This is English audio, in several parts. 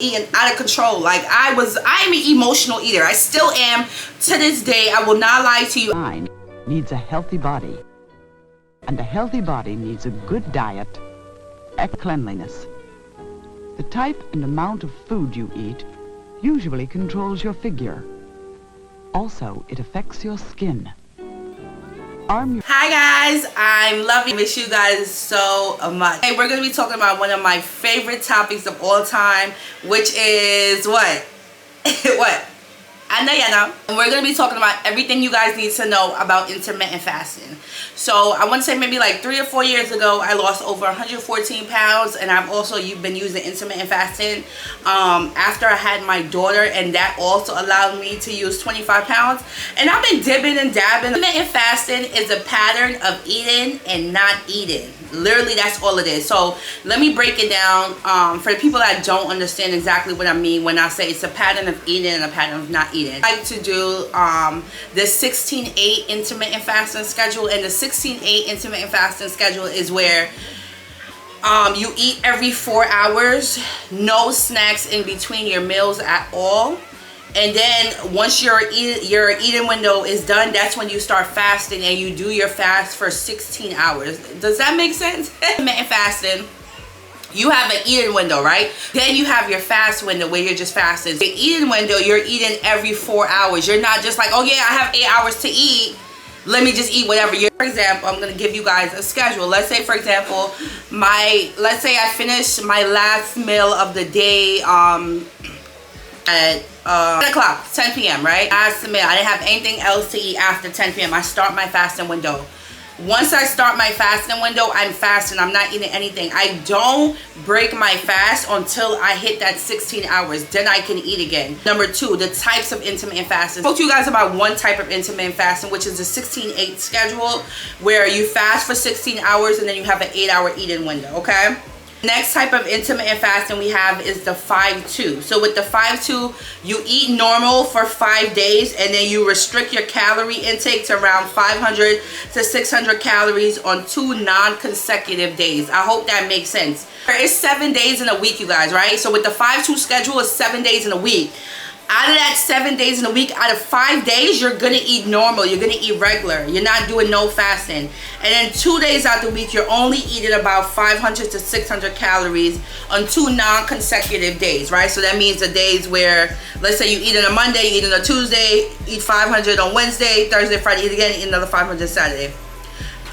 eating out of control. Like I am an emotional eater. I still am to this day. I will not lie to you. Mind needs a healthy body, and a healthy body needs a good diet and cleanliness. The type and amount of food you eat usually controls your figure. Also, it affects your skin. Hi guys, I'm loving, miss you guys so much. Hey, we're going to be talking about one of my favorite topics of all time, which is what? What? I know you know. And we're going to be talking about everything you guys need to know about intermittent fasting. So I want to say maybe like 3 or 4 years ago, I lost over 114 pounds, and I've also been using intermittent fasting after I had my daughter, and that also allowed me to use 25 pounds. And I've been dipping and dabbing. Intermittent fasting is a pattern of eating and not eating. Literally, that's all it is. So let me break it down for the people that don't understand exactly what I mean when I say it's a pattern of eating and a pattern of not eating. I like to do the 16-8 intermittent fasting schedule, and the 16-8 intermittent fasting schedule is where you eat every 4 hours, no snacks in between your meals at all. And then once your eating window is done, that's when you start fasting, and you do your fast for 16 hours. Does that make sense? Intermittent fasting, you have an eating window, right? Then you have your fast window where you're just fasting. The eating window, you're eating every 4 hours. You're not just like, oh yeah, I have 8 hours to eat, let me just eat whatever. For example, I'm going to give you guys a schedule. Let's say, for example, let's say I finished my last meal of the day at 10 o'clock, 10 p.m., right? Last meal. I didn't have anything else to eat after 10 p.m. I start my fasting window. Once I start my fasting window, I'm fasting. I'm not eating anything. I don't break my fast until I hit that 16 hours. Then I can eat again. Number 2, the types of intermittent fasting. I spoke to you guys about one type of intermittent fasting, which is the 16-8 schedule, where you fast for 16 hours and then you have an 8-hour eating window, okay? Next type of intermittent fasting we have is the 5-2. So with the 5-2, you eat normal for 5 days, and then you restrict your calorie intake to around 500 to 600 calories on 2 non-consecutive days. I hope that makes sense. There is 7 days in a week, you guys, right? So with the 5-2 schedule, is 7 days in a week. Out of that 7 days in a week, out of 5 days, you're gonna eat normal. You're gonna eat regular. You're not doing no fasting. And then 2 days out the week, you're only eating about 500 to 600 calories on 2 non-consecutive days, right? So that means the days where, let's say you eat on a Monday, you eat on a Tuesday, eat 500 on Wednesday, Thursday, Friday, eat again, eat another 500 Saturday.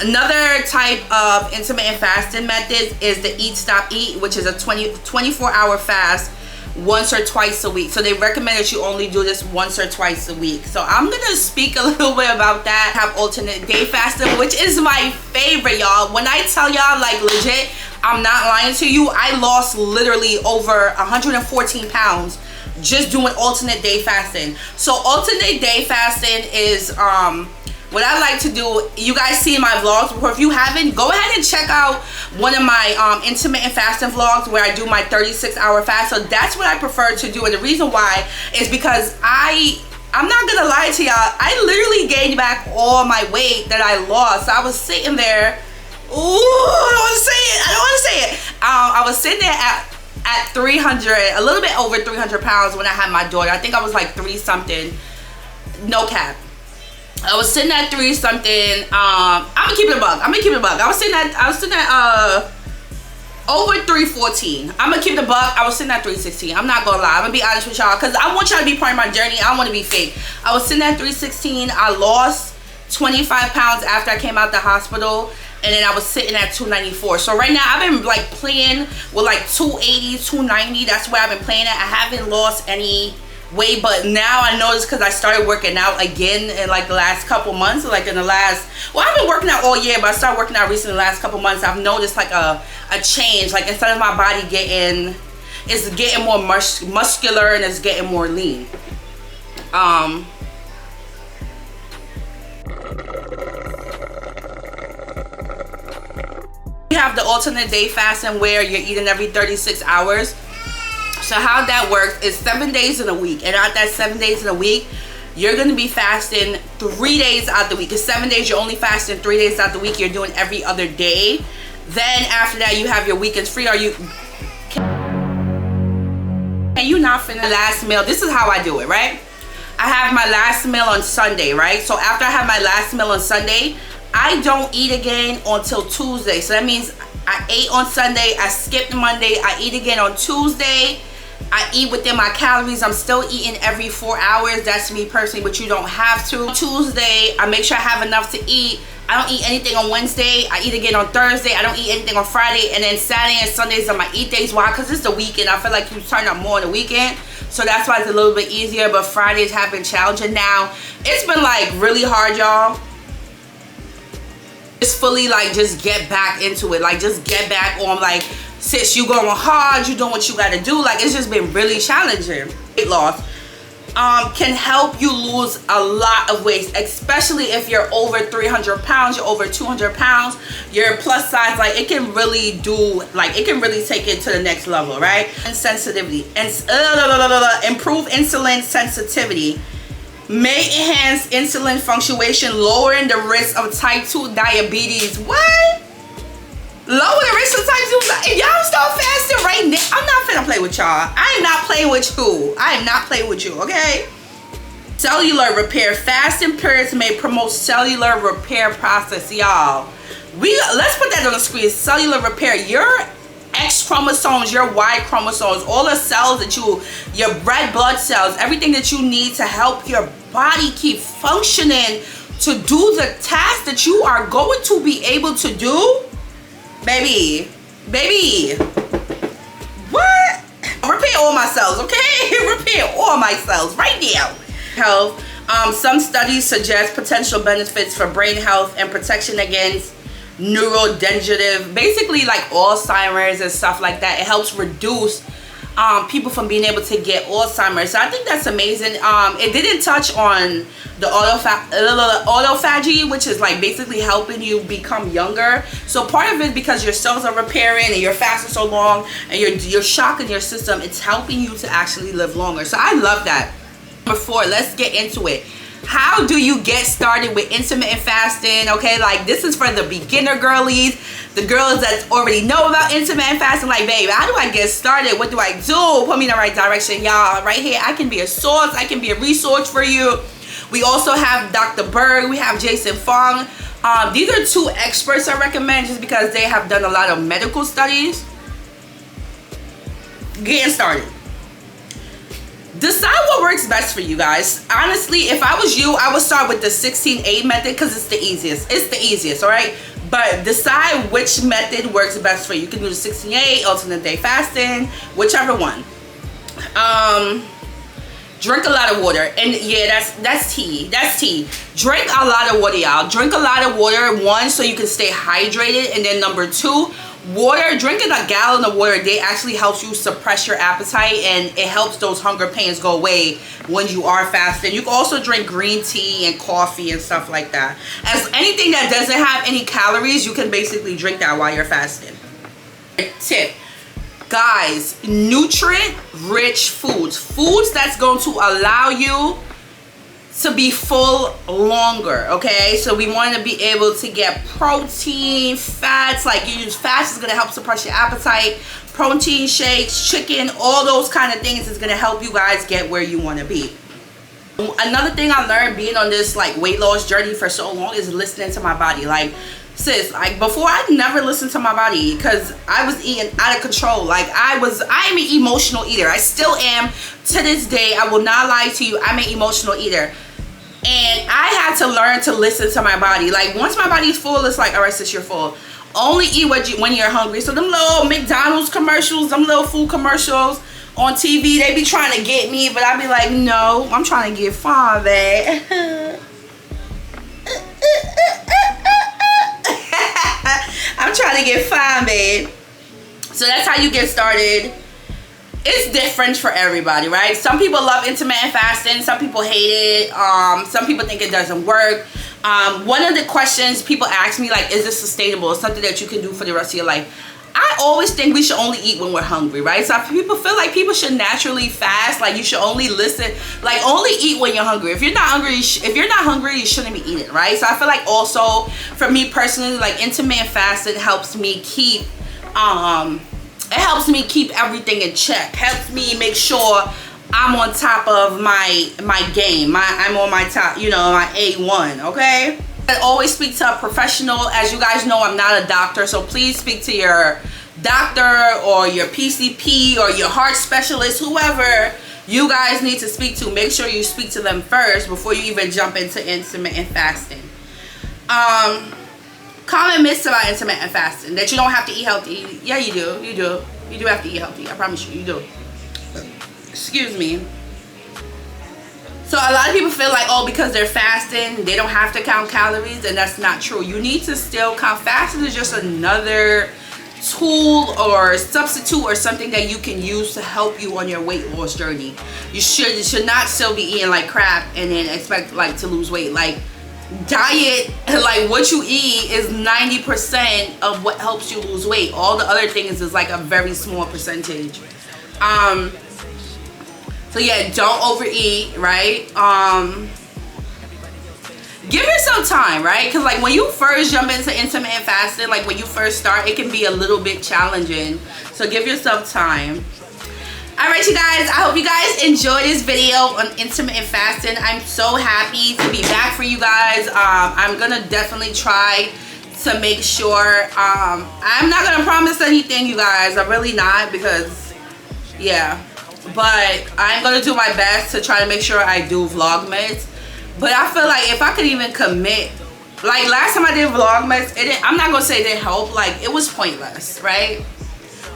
Another type of intermittent fasting method is the eat, stop, eat, which is a 24-hour fast, once or twice a week. So they recommend that you only do this once or twice a week. So I'm gonna speak a little bit about that. I have alternate day fasting, which is my favorite, y'all. When I tell y'all, like, legit, I'm not lying to you, I lost literally over 114 pounds just doing alternate day fasting. So alternate day fasting is what I like to do. You guys see my vlogs before. If you haven't, go ahead and check out one of my intermittent fasting vlogs where I do my 36-hour fast. So that's what I prefer to do, and the reason why is because I'm not gonna lie to y'all, I literally gained back all my weight that I lost. I was sitting there, ooh, I don't want to say it. I was sitting there at 300, a little bit over 300 pounds when I had my daughter. I think I was like 3 something, no cap. I was sitting at 3 something. I'm gonna keep it a buck. I was sitting at over 314. I'm gonna keep it a buck. I was sitting at 316. I'm not gonna lie. I'm gonna be honest with y'all, because I want y'all to be part of my journey. I don't want to be fake. I was sitting at 316. I lost 25 pounds after I came out the hospital, and then I was sitting at 294. So right now I've been like playing with like 280, 290. That's where I've been playing at. I haven't lost any weight, but now I noticed, because I started working out again in like the last couple months, like in the last, well, I've been working out all year, but I started working out recently in the last couple months. I've noticed like a change. Like, instead of my body it's getting more muscular, and it's getting more lean. We have the alternate day fasting where you're eating every 36 hours. So how that works is 7 days in a week, and out that 7 days in a week, you're going to be fasting 3 days out the week. Because 7 days, you're only fasting 3 days out the week. You're doing every other day. Then after that, you have your weekends free. And you not finna last meal. This is how I do it, right? I have my last meal on Sunday, right? So after I have my last meal on Sunday, I don't eat again until Tuesday. So that means I ate on Sunday, I skipped Monday, I eat again on Tuesday. I eat within my calories. I'm still eating every 4 hours. That's me personally, but you don't have to. Tuesday, I make sure I have enough to eat. I don't eat anything on Wednesday. I eat again on Thursday. I don't eat anything on Friday. And then Saturday and Sundays are my eat days. Why? Because it's the weekend. I feel like you turn up more on the weekend. So that's why it's a little bit easier. But Fridays have been challenging now. It's been like really hard, y'all. Just fully like just get back into it. Like just get back on like, sis, you going hard. You doing what you got to do. Like it's just been really challenging. Weight loss can help you lose a lot of weight, especially if you're over 300 pounds, you're over 200 pounds, you're plus size. Like it can really do, like it can really take it to the next level, right? And sensitivity and improve insulin sensitivity, may enhance insulin fluctuation, lowering the risk of type 2 diabetes. What? Lower the risk of type 2. If y'all start fasting right now, I'm not finna play with y'all. I am not playing with you. I am not playing with you, okay? Cellular repair. Fasting periods may promote cellular repair process, y'all. Let's put that on the screen. Cellular repair. Your X chromosomes, your Y chromosomes, all the cells that your red blood cells, everything that you need to help your body keep functioning to do the task that you are going to be able to do. Baby, what? Repair all my cells, okay? Repair all my cells right now. Health. Some studies suggest potential benefits for brain health and protection against neurodegenerative, basically like Alzheimer's and stuff like that. It helps reduce people from being able to get Alzheimer's. So I think that's amazing. It didn't touch on the autophagy, which is like basically helping you become younger. So part of it, because your cells are repairing and you're fasting so long and you're shocking your system, it's helping you to actually live longer. So I love that. Number 4, let's get into it. How do you get started with intermittent fasting? Okay, like this is for the beginner girlies, the girls that already know about intermittent fasting. Like, babe, how do I get started? What do I do? Put me in the right direction, y'all. Right here, I can be a source. I can be a resource for you. We also have Dr. Berg. We have Jason Fong. These are 2 experts I recommend just because they have done a lot of medical studies. Getting started. Decide what works best for you guys. Honestly, if I was you, I would start with the 16-8 method because it's the easiest. It's the easiest, all right? But decide which method works best for you. You can do the 16-8, alternate day fasting, whichever one. Drink a lot of water. And yeah, that's tea. That's tea. Drink a lot of water, y'all. Drink a lot of water, 1, so you can stay hydrated. And then number 2, water. Drinking a gallon of water a day actually helps you suppress your appetite, and it helps those hunger pains go away when you are fasting. You can also drink green tea and coffee and stuff like that. As anything that doesn't have any calories, you can basically drink that while you're fasting. Tip. Guys, nutrient-rich foods that's going to allow you to be full longer, okay? So we want to be able to get protein, fats, like you use fats is going to help suppress your appetite, protein shakes, chicken, all those kind of things is going to help you guys get where you want to be. Another thing I learned being on this like weight loss journey for so long is listening to my body. Like, sis, like before I never listened to my body because I was eating out of control. Like I'm an emotional eater. I still am to this day. I will not lie to you. I'm an emotional eater. And I had to learn to listen to my body. Like once my body's full, it's like, all right, sis, you're full. Only eat when you're hungry. So them little McDonald's commercials, them little food commercials on TV, they be trying to get me, but I be like, no, I'm trying to get fine, babe. I'm trying to get fine, babe. So that's how you get started. It's different for everybody, right? Some people love intermittent fasting. Some people hate it. Some people think it doesn't work. One of the questions people ask me, like, is this sustainable? It's something that you can do for the rest of your life. I always think we should only eat when we're hungry, right? So if people feel like people should naturally fast, like you should only listen, like only eat when you're hungry. If you're not hungry, you shouldn't be eating, right? So I feel like also for me personally, like intermittent fasting helps me keep It helps me keep everything in check. Helps me make sure I'm on top of my game. I'm on my top, you know, my A1, okay? I always speak to a professional. As you guys know, I'm not a doctor, so please speak to your doctor or your PCP or your heart specialist, whoever you guys need to speak to. Make sure you speak to them first before you even jump into intermittent fasting. Common myths about intermittent fasting: that you don't have to eat healthy. Yeah, you do. You do have to eat healthy. I promise you, you do. Excuse me. So a lot of people feel like, oh, because they're fasting, they don't have to count calories, and that's not true. You need to still count. Fasting is just another tool or substitute or something that you can use to help you on your weight loss journey. You should not still be eating like crap and then expect like to lose weight. Like, diet, like what you eat is 90% of what helps you lose weight. All the other things is like a very small percentage. So yeah, don't overeat, right? Give yourself time, right? Because like when you first jump into intermittent fasting, like when you first start, it can be a little bit challenging. So give yourself time. Alright, you guys, I hope you guys enjoyed this video on intermittent fasting. I'm so happy to be back for you guys. I'm gonna definitely try to make sure, I'm not gonna promise anything, you guys. I'm really not, because yeah, but I'm gonna do my best to try to make sure I do Vlogmas. But I feel like if I could even commit, like last time I did Vlogmas, I'm not gonna say it didn't help, like it was pointless, right?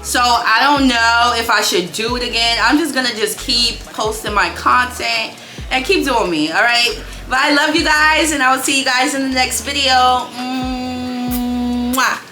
So I don't know if I should do it again. I'm just gonna keep posting my content and keep doing me, all right? But I love you guys, and I will see you guys in the next video. Mwah.